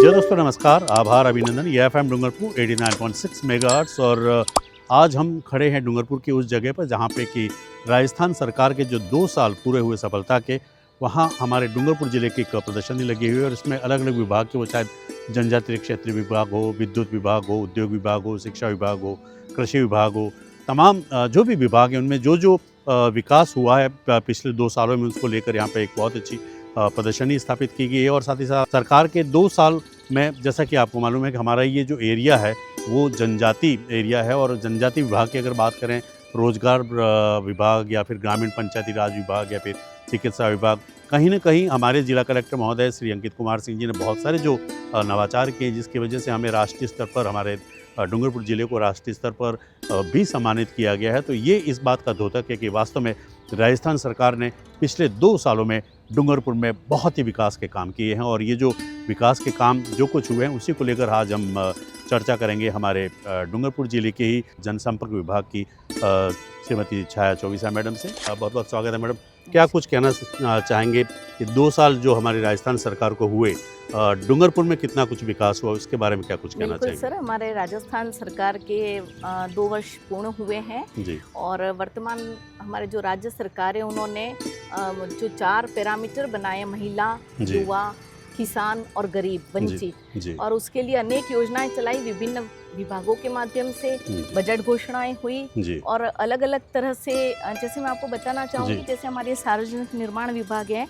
जय दोस्तों नमस्कार, आभार, अभिनंदन। ये एफएम डूंगरपुर 89.6 मेगाहर्ट्ज़ और आज हम खड़े हैं डूंगरपुर की उस जगह पर जहाँ पे कि राजस्थान सरकार के जो 2 साल पूरे हुए सफलता के, वहाँ हमारे डूंगरपुर ज़िले की एक प्रदर्शनी लगी हुई है और इसमें अलग अलग विभाग के, वो चाहे जनजातीय क्षेत्रीय विभाग हो, विद्युत विभाग हो, उद्योग विभाग हो, शिक्षा विभाग हो, कृषि विभाग हो, तमाम जो भी विभाग हैं उनमें जो विकास हुआ है पिछले 2 सालों में, उसको लेकर यहाँ पे एक बहुत अच्छी प्रदर्शनी स्थापित की गई है। और साथ ही साथ सरकार के 2 साल में, जैसा कि आपको मालूम है कि हमारा ये जो एरिया है वो जनजाति एरिया है और जनजाति विभाग की अगर बात करें, रोजगार विभाग या फिर ग्रामीण पंचायती राज विभाग या फिर चिकित्सा विभाग, कहीं ना कहीं हमारे जिला कलेक्टर महोदय श्री अंकित कुमार सिंह जी ने बहुत सारे जो नवाचार किए, जिसकी वजह से हमें राष्ट्रीय स्तर पर, हमारे डूंगरपुर ज़िले को राष्ट्रीय स्तर पर भी सम्मानित किया गया है। तो ये इस बात का द्योतक है कि वास्तव में राजस्थान सरकार ने पिछले 2 सालों में डूंगरपुर में बहुत ही विकास के काम किए हैं और ये जो विकास के काम जो कुछ हुए हैं उसी को लेकर आज हम चर्चा करेंगे हमारे डूंगरपुर ज़िले के ही जनसंपर्क विभाग की श्रीमती छाया चौबीसा मैडम से। बहुत बहुत स्वागत है मैडम। क्या कुछ कहना चाहेंगे कि 2 साल जो हमारी राजस्थान सरकार को हुए, डूंगरपुर में कितना कुछ विकास हुआ, उसके बारे में क्या कुछ कहना चाहेंगे? सर, हमारे राजस्थान सरकार के 2 वर्ष पूर्ण हुए हैं जी। और वर्तमान हमारे जो राज्य सरकार है उन्होंने जो 4 पैरामीटर बनाए, महिला, युवा, किसान और गरीब वंचित, और उसके लिए अनेक योजनाएं चलाई, विभिन्न विभागों के माध्यम से बजट घोषणाएं हुई और अलग अलग तरह से, जैसे मैं आपको बताना चाहूँगी, जैसे हमारे सार्वजनिक निर्माण विभाग है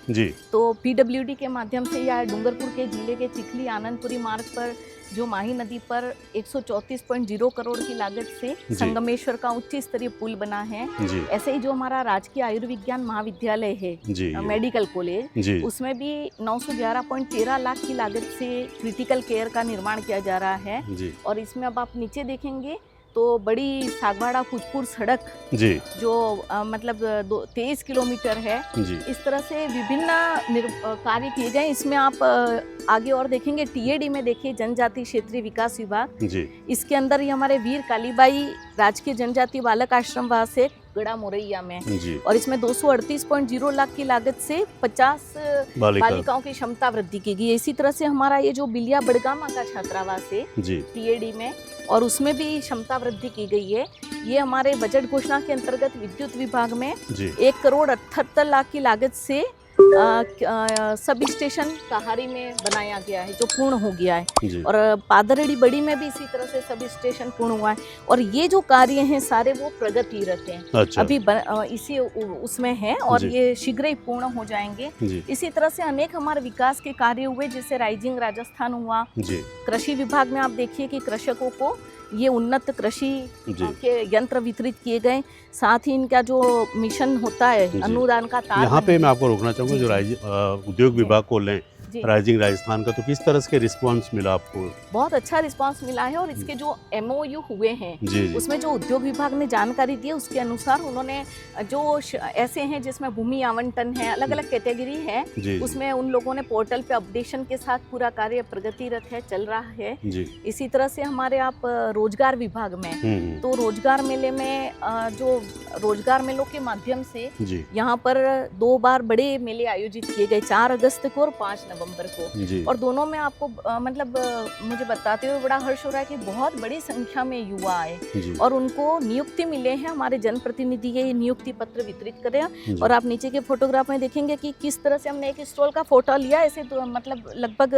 तो पीडब्ल्यूडी के माध्यम से या डूंगरपुर के जिले के चिखली आनंदपुरी मार्ग पर जो माही नदी पर 134.0 करोड़ की लागत से संगमेश्वर का उच्च स्तरीय पुल बना है। ऐसे ही जो हमारा राजकीय आयुर्विज्ञान महाविद्यालय है, मेडिकल कॉलेज, उसमें भी 911.13 लाख की लागत से क्रिटिकल केयर का निर्माण किया जा रहा है। और इसमें अब आप नीचे देखेंगे तो बड़ी सागवाड़ा फूजपुर सड़क जो मतलब 23 किलोमीटर है, इस तरह से विभिन्न कार्य किए गए। इसमें आप आगे और देखेंगे, टीएडी में देखिए, जनजाति क्षेत्रीय विकास विभाग, इसके अंदर ही हमारे वीर कालीबाई राजकीय जनजाति बालक आश्रमवास है गड़ा मोरैया में, और इसमें 238.0 लाख की लागत से 50 बालिकाओं की क्षमता वृद्धि की गई है। इसी तरह से हमारा ये जो बिलिया बड़गामा का छात्रावास है टीएडी में, और उसमें भी क्षमता वृद्धि की गई है। ये हमारे बजट घोषणा के अंतर्गत विद्युत विभाग में 1,78 लाख की लागत से सब स्टेशन कहारी में बनाया गया है, जो पूर्ण हो गया है। और पादरेडी बड़ी में भी इसी तरह से सब स्टेशन पूर्ण हुआ है। और ये जो कार्य हैं सारे वो प्रगतिरत हैं। अच्छा। अभी इसी उसमें है और ये शीघ्र ही पूर्ण हो जाएंगे। इसी तरह से अनेक हमारे विकास के कार्य हुए, जैसे राइजिंग राजस्थान हुआ। कृषि विभाग में आप देखिए कि कृषकों को ये उन्नत कृषि के यंत्र वितरित किए गए, साथ ही इनका जो मिशन होता है अनुदान का तार। यहाँ पे मैं आपको रोकना चाहूँगा, जो उद्योग विभाग को लें राइजिंग राजस्थान का, तो किस तरह के रिस्पांस मिला आपको? बहुत अच्छा रिस्पांस मिला है। और इसके जो एमओयू हुए हैं उसमें जो उद्योग विभाग ने जानकारी दी है उसके अनुसार उन्होंने जो ऐसे हैं जिसमें भूमि आवंटन है, अलग अलग कैटेगरी है, उसमें उन लोगों ने पोर्टल पे अपडेशन के साथ पूरा कार्य प्रगतिरत है, चल रहा है। इसी तरह से हमारे आप रोजगार विभाग में, तो रोजगार मेले में जो रोजगार मेलों के माध्यम से यहाँ पर 2 बार बड़े मेले आयोजित किए गए, 4 अगस्त को और 5 नवंबर को। और दोनों में आपको मतलब मुझे बताते हुए बड़ा हर्ष हो रहा है कि बहुत बड़ी संख्या में युवा आए और उनको नियुक्ति मिले हैं। हमारे जनप्रतिनिधि ये नियुक्ति पत्र वितरित करें। और आप नीचे के फोटोग्राफ में देखेंगे कि किस तरह से हमने एक स्टॉल का फोटो लिया, ऐसे तो मतलब लगभग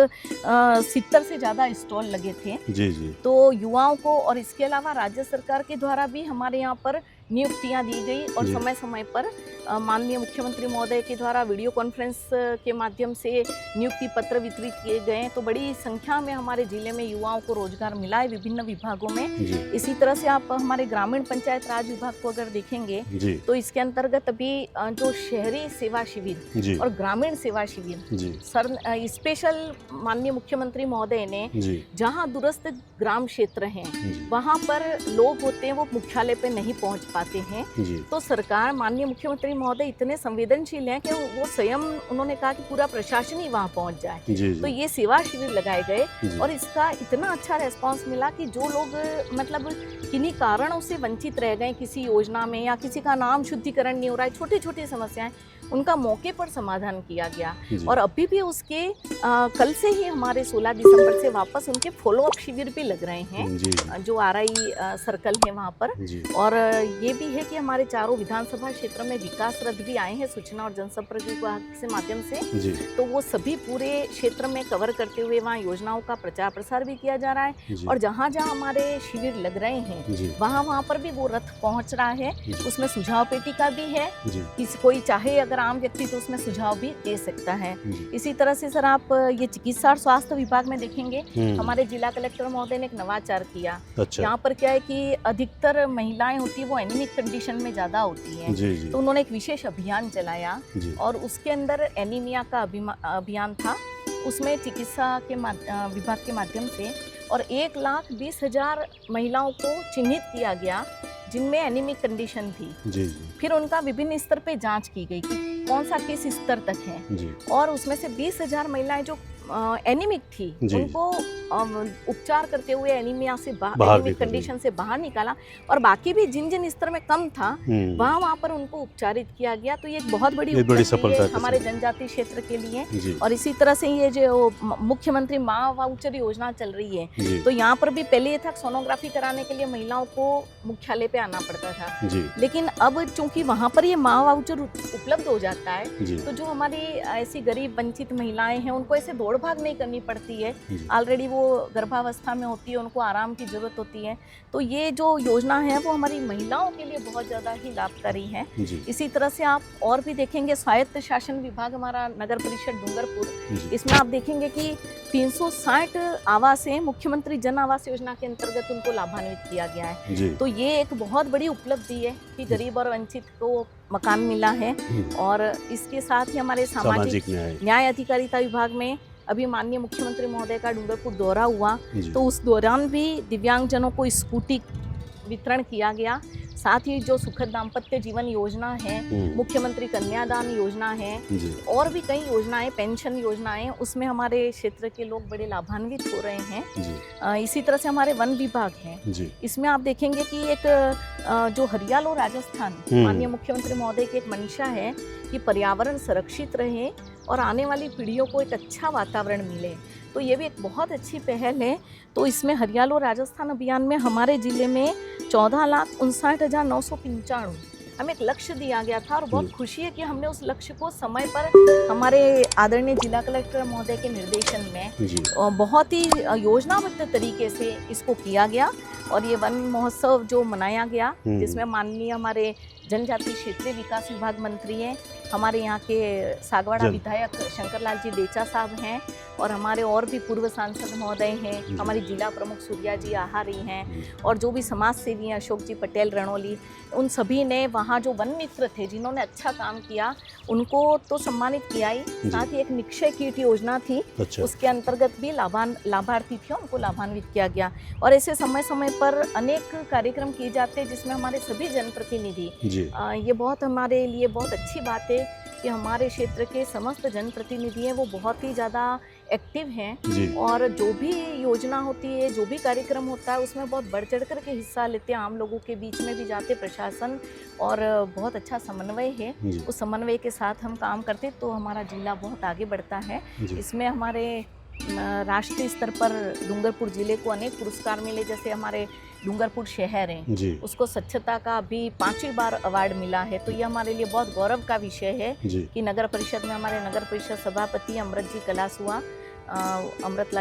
70 से ज्यादा स्टॉल लगे थे। तो युवाओं को, और इसके अलावा राज्य सरकार के द्वारा भी हमारे यहाँ पर नियुक्तियां दी गई और समय समय पर माननीय मुख्यमंत्री महोदय के द्वारा वीडियो कॉन्फ्रेंस के माध्यम से नियुक्ति पत्र वितरित किए गए। तो बड़ी संख्या में हमारे जिले में युवाओं को रोजगार मिला है विभिन्न विभागों में। इसी तरह से आप हमारे ग्रामीण पंचायत राज विभाग को अगर देखेंगे तो इसके अंतर्गत अभी जो शहरी सेवा शिविर और ग्रामीण सेवा शिविर सर स्पेशल माननीय मुख्यमंत्री महोदय ने, जहाँ दूरस्थ ग्राम क्षेत्र हैं वहाँ पर लोग होते हैं वो मुख्यालय पे नहीं पहुँच पाते हैं, तो सरकार माननीय मुख्यमंत्री महोदय इतने संवेदनशील हैं कि वो स्वयं उन्होंने कहा कि पूरा प्रशासन ही वहाँ पहुँच जाए। तो ये सेवा शिविर लगाए गए और इसका इतना अच्छा रेस्पॉन्स मिला कि जो लोग मतलब किन्हीं कारणों से वंचित रह गए किसी योजना में, या किसी का नाम शुद्धिकरण नहीं हो रहा है, छोटी छोटी समस्याएं, उनका मौके पर समाधान किया गया। जी। और अभी भी उसके कल से ही हमारे 16 दिसंबर से वापस उनके फॉलो अप शिविर भी लग रहे हैं, जी। जो आरआई सर्कल है वहाँ पर। जी। और ये भी है कि हमारे चारों विधानसभा क्षेत्र में विकास रथ भी आए हैं सूचना और जनसंपर्क विभाग के माध्यम से। जी। तो वो सभी पूरे क्षेत्र में कवर करते हुए वहाँ योजनाओं का प्रचार प्रसार भी किया जा रहा है। जी। और जहाँ जहाँ हमारे शिविर लग रहे हैं जी। वहाँ पर भी वो रथ पहुँच रहा है। जी। उसमें सुझाव पेटिका भी है, जी। किसी कोई चाहे अगर आम व्यक्ति तो उसमें सुझाव भी दे सकता है। जी। इसी तरह से सर आप ये चिकित्सा और स्वास्थ्य विभाग में देखेंगे, हमारे जिला कलेक्टर महोदय ने एक नवाचार किया। अच्छा। यहाँ पर क्या है कि अधिकतर महिलाएं होती है वो एनीमिक कंडीशन में ज़्यादा होती हैं। जी। जी। तो उन्होंने एक विशेष अभियान चलाया जी। और उसके अंदर एनीमिया का अभियान था। उसमें चिकित्सा के विभाग के माध्यम से और 1,20,000 महिलाओं को चिन्हित किया गया जिनमें एनीमिक कंडीशन थी। जी। जी। फिर उनका विभिन्न स्तर पे जांच की गई कि कौन सा किस स्तर तक है। जी। और उसमें से 20,000 महिलाएं जो एनीमिक थी जी। उनको उपचार करते हुए एनीमिया से बाहर एनीमिक कंडीशन से बाहर निकाला। और बाकी भी जिन जिन स्तर में कम था वहाँ पर उनको उपचारित किया गया। तो ये एक बहुत बड़ी सफलता है हमारे जनजातीय क्षेत्र के लिए। जी। और इसी तरह से ये जो मुख्यमंत्री माँ वाउचर योजना चल रही है, तो यहाँ पर भी पहले ये था सोनोग्राफी कराने के लिए महिलाओं को मुख्यालय पे आना पड़ता था। जी। लेकिन अब चूंकि वहाँ पर ये माँ वाउचर उपलब्ध हो जाता है, तो जो हमारी ऐसी गरीब वंचित महिलाएं हैं उनको ऐसे दौड़ भाग नहीं करनी पड़ती है। ऑलरेडी वो गर्भावस्था में होती है, उनको आराम की जरूरत होती है। तो ये जो योजना है वो हमारी महिलाओं के लिए बहुत ज़्यादा ही लाभकारी है। इसी तरह से आप और भी देखेंगे, स्वायत्त शासन विभाग हमारा नगर परिषद डूंगरपुर, इसमें आप देखेंगे कि 360 आवास हैं, मुख्यमंत्री जन आवास योजना के अंतर्गत उनको लाभान्वित किया गया है। तो ये एक बहुत बड़ी उपलब्धि है कि गरीब और वंचित को मकान मिला है। और इसके साथ ही हमारे सामाजिक न्याय अधिकारिता विभाग में अभी माननीय मुख्यमंत्री महोदय का डूंगरपुर दौरा हुआ, तो उस दौरान भी दिव्यांगजनों को स्कूटी वितरण किया गया। साथ ही जो सुखद दाम्पत्य जीवन योजना है, मुख्यमंत्री कन्यादान योजना है, और भी कई योजनाएं, पेंशन योजनाएं, उसमें हमारे क्षेत्र के लोग बड़े लाभान्वित हो रहे हैं। इसी तरह से हमारे वन विभाग है, इसमें आप देखेंगे कि एक जो हरियालो राजस्थान, माननीय मुख्यमंत्री महोदय की एक मंशा है कि पर्यावरण संरक्षित रहे और आने वाली पीढ़ियों को एक अच्छा वातावरण मिले। तो ये भी एक बहुत अच्छी पहल है। तो इसमें हरियालो राजस्थान अभियान में हमारे ज़िले में 14,59,995 हमें एक लक्ष्य दिया गया था। और बहुत खुशी है कि हमने उस लक्ष्य को समय पर हमारे आदरणीय जिला कलेक्टर महोदय के निर्देशन में बहुत ही योजनाबद्ध तरीके से इसको किया गया। और ये वन महोत्सव जो मनाया गया, जिसमें माननीय हमारे जनजातीय क्षेत्रीय विकास विभाग मंत्री हैं, हमारे यहाँ के सागवाड़ा विधायक शंकरलाल जी डेचा साहब हैं, और हमारे और भी पूर्व सांसद महोदय हैं, हमारी जिला प्रमुख सूर्या जी आहारी हैं, और जो भी समाज सेवी हैं अशोक जी पटेल रणौली, उन सभी ने वहाँ जो वन मित्र थे जिन्होंने अच्छा काम किया उनको तो सम्मानित किया ही, साथ ही एक निक्षय कीट योजना थी, उसके अंतर्गत भी लाभार्थी थे, उनको लाभान्वित किया गया। और ऐसे समय समय पर अनेक कार्यक्रम किए जाते हैं जिसमें हमारे सभी जनप्रतिनिधि, ये बहुत हमारे लिए बहुत अच्छी बात है कि हमारे क्षेत्र के समस्त जनप्रतिनिधि हैं वो बहुत ही ज़्यादा एक्टिव हैं, और जो भी योजना होती है, जो भी कार्यक्रम होता है, उसमें बहुत बढ़ चढ़ कर के हिस्सा लेते हैं। आम लोगों के बीच में भी जाते प्रशासन, और बहुत अच्छा समन्वय है। उस समन्वय के साथ हम काम करते तो हमारा जिला बहुत आगे बढ़ता है। इसमें हमारे राष्ट्रीय स्तर पर डूंगरपुर जिले को अनेक पुरस्कार मिले, जैसे हमारे डूंगरपुर शहर है, उसको स्वच्छता का अभी 5वीं बार अवार्ड मिला है। तो ये हमारे लिए बहुत गौरव का विषय है कि नगर परिषद में हमारे नगर परिषद सभापति अमृतलाल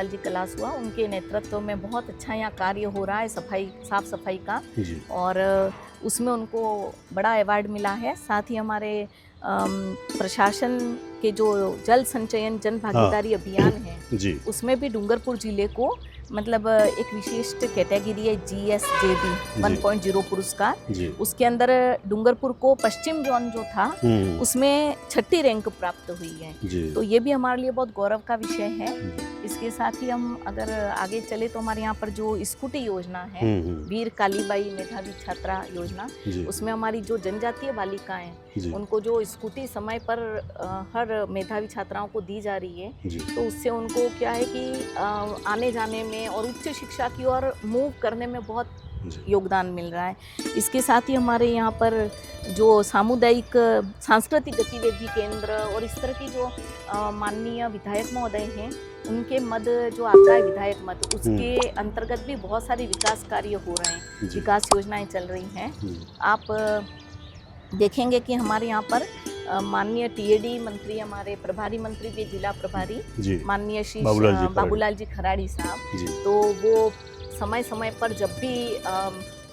जी कलासुआ, उनके नेतृत्व में बहुत अच्छा यहाँ कार्य हो रहा है साफ सफाई का, और उसमें उनको बड़ा अवार्ड मिला है। साथ ही हमारे प्रशासन के जो जल संचयन जन भागीदारी अभियान है, उसमें भी डूंगरपुर जिले को मतलब एक विशिष्ट कैटेगरी है GSJB 1.0 पुरस्कार, उसके अंदर डूंगरपुर को पश्चिम जोन जो था उसमें 6ठी रैंक प्राप्त हुई है। तो ये भी हमारे लिए बहुत गौरव का विषय है। इसके साथ ही हम अगर आगे चले तो हमारे यहाँ पर जो स्कूटी योजना है, वीर कालीबाई मेधावी छात्रा योजना, उसमें हमारी जो जनजातीय बालिकाएं उनको जो स्कूटी समय पर हर मेधावी छात्राओं को दी जा रही है, तो उससे उनको क्या है कि आने जाने में और उच्च शिक्षा की ओर मूव करने में बहुत योगदान मिल रहा है। इसके साथ ही हमारे यहाँ पर जो सामुदायिक सांस्कृतिक गतिविधि केंद्र और इस तरह की जो माननीय विधायक महोदय हैं, उनके मद जो आता है विधायक मद, उसके अंतर्गत भी बहुत सारे विकास कार्य हो रहे हैं, विकास योजनाएं चल रही हैं। आप देखेंगे कि हमारे यहाँ पर माननीय टीएडी मंत्री, हमारे प्रभारी मंत्री भी, जिला प्रभारी माननीय श्री बाबूलाल जी खराड़ी साहब, तो वो समय समय पर जब भी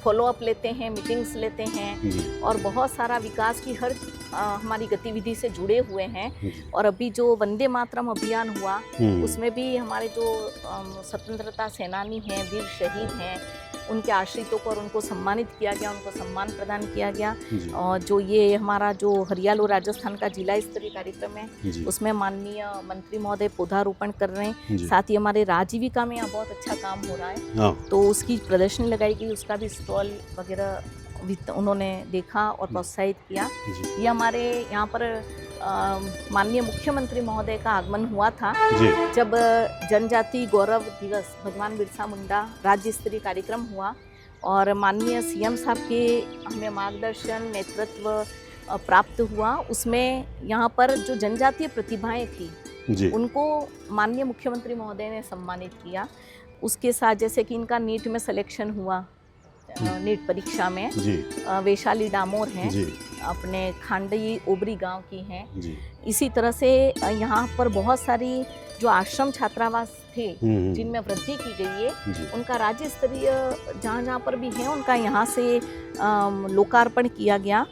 फॉलोअप लेते हैं, मीटिंग्स लेते हैं और बहुत सारा विकास की हर हमारी गतिविधि से जुड़े हुए हैं। और अभी जो वंदे मातरम अभियान हुआ, उसमें भी हमारे जो स्वतंत्रता सेनानी हैं, वीर शहीद हैं, उनके आश्रितों को और उनको सम्मानित किया गया, उनको सम्मान प्रदान किया गया। और जो ये हमारा जो हरियालो राजस्थान का जिला स्तरीय कार्यक्रम है, उसमें माननीय मंत्री महोदय पौधारोपण कर रहे हैं। साथ ही हमारे राजीविका में यहाँ बहुत अच्छा काम हो रहा है, तो उसकी प्रदर्शनी लगाई गई, उसका भी स्टॉल वगैरह उन्होंने देखा और प्रोत्साहित किया। ये हमारे यहाँ पर माननीय मुख्यमंत्री महोदय का आगमन हुआ था जब जनजाति गौरव दिवस भगवान बिरसा मुंडा राज्य स्तरीय कार्यक्रम हुआ, और माननीय सीएम साहब के हमें मार्गदर्शन नेतृत्व प्राप्त हुआ। उसमें यहाँ पर जो जनजातीय प्रतिभाएं थी, उनको माननीय मुख्यमंत्री महोदय ने सम्मानित किया। उसके साथ जैसे कि इनका नीट में सिलेक्शन हुआ, नीट परीक्षा में, वैशाली डामोर हैं, अपने खांडई ओबरी गांव की हैं। इसी तरह से यहाँ पर बहुत सारी जो आश्रम छात्रावास थे जिनमें वृद्धि की गई है, उनका राज्य स्तरीय जहाँ पर भी है, उनका यहाँ से लोकार्पण किया गया।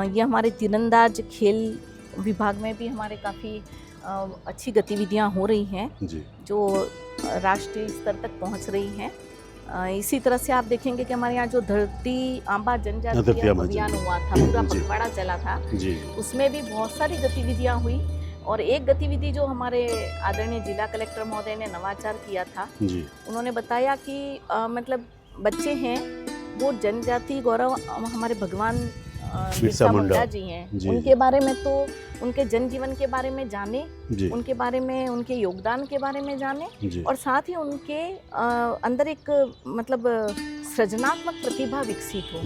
ये हमारे तीरंदाज खेल विभाग में भी हमारे काफ़ी अच्छी गतिविधियाँ हो रही हैं जो राष्ट्रीय स्तर तक पहुँच रही हैं। इसी तरह से आप देखेंगे कि हमारे यहाँ जो धरती आंबा जनजातीय अभियान हुआ था, पूरा पखवाड़ा चला था, उसमें भी बहुत सारी गतिविधियाँ हुई। और एक गतिविधि जो हमारे आदरणीय जिला कलेक्टर महोदय ने नवाचार किया था, उन्होंने बताया कि मतलब बच्चे हैं वो जनजाति गौरव हमारे भगवान बिरसा मुंडा जी हैं, उनके बारे में, तो उनके जनजीवन के बारे में जाने, उनके बारे में, उनके योगदान के बारे में जाने, और साथ ही उनके अंदर एक मतलब सृजनात्मक प्रतिभा विकसित हो।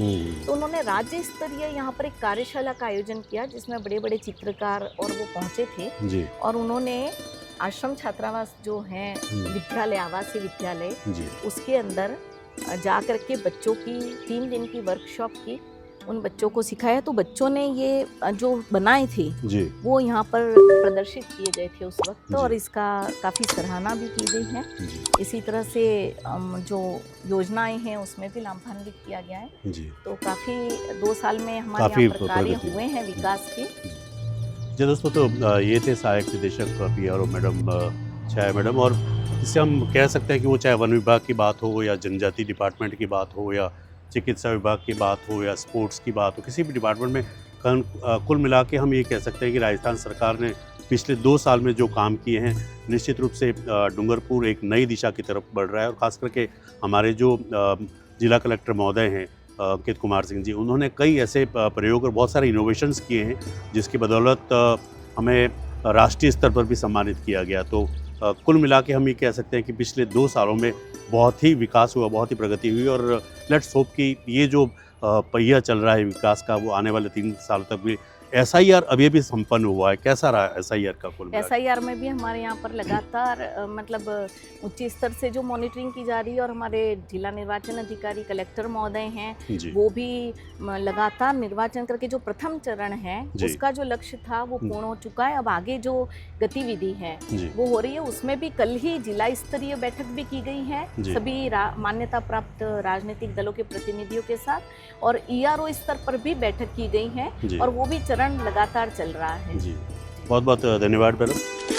तो उन्होंने राज्य स्तरीय यहाँ पर एक कार्यशाला का आयोजन किया, जिसमें बड़े बड़े चित्रकार और वो पहुँचे थे, और उन्होंने आश्रम छात्रावास जो हैं विद्यालय, आवासीय विद्यालय, उसके अंदर जा कर के बच्चों की 3 दिन की वर्कशॉप की, उन बच्चों को सिखाया। तो बच्चों ने ये जो बनाए थे वो यहाँ पर प्रदर्शित किए गए थे उस वक्त, और इसका काफ़ी सराहना भी की गई है। इसी तरह से जो योजनाएं हैं उसमें भी लाभान्वित किया गया है। तो काफ़ी 2 साल में हमारे यहाँ पर कार्य हुए हैं विकास के। जी दोस्तों, तो ये थे सहायक निदेशक PRO मैडम छाया मैडम, और इससे हम कह सकते हैं कि वो चाहे वन विभाग की बात हो, या जनजाति डिपार्टमेंट की बात हो, या चिकित्सा विभाग की बात हो, या स्पोर्ट्स की बात हो, किसी भी डिपार्टमेंट में कुल मिला के हम ये कह सकते हैं कि राजस्थान सरकार ने पिछले 2 साल में जो काम किए हैं, निश्चित रूप से डूंगरपुर एक नई दिशा की तरफ बढ़ रहा है। और ख़ास करके हमारे जो जिला कलेक्टर महोदय हैं अंकित कुमार सिंह जी, उन्होंने कई ऐसे प्रयोग और बहुत सारे इनोवेशंस किए हैं जिसकी बदौलत हमें राष्ट्रीय स्तर पर भी सम्मानित किया गया। तो कुल मिला के हम ये कह सकते हैं कि पिछले 2 सालों में बहुत ही विकास हुआ, बहुत ही प्रगति हुई, और लेट्स होप कि ये जो पहिया चल रहा है विकास का, वो आने वाले 3 साल तक भी SIR अभी भी संपन्न हुआ है। कैसा रहा SIR का कुल? SIR में भी हमारे यहाँ पर लगातार मतलब उच्च स्तर से जो मॉनिटरिंग की जा रही है, और हमारे जिला निर्वाचन अधिकारी कलेक्टर महोदय हैं, वो भी लगातार निर्वाचन करके जो प्रथम चरण है उसका जो लक्ष्य था वो पूर्ण हो चुका है। अब आगे जो गतिविधि है वो हो रही है। उसमें भी कल ही जिला स्तरीय बैठक भी की गई है सभी मान्यता प्राप्त राजनीतिक दलों के प्रतिनिधियों के साथ, और ERO स्तर पर भी बैठक की गई है, और वो भी चरण लगातार चल रहा है। जी, बहुत बहुत धन्यवाद मैडम।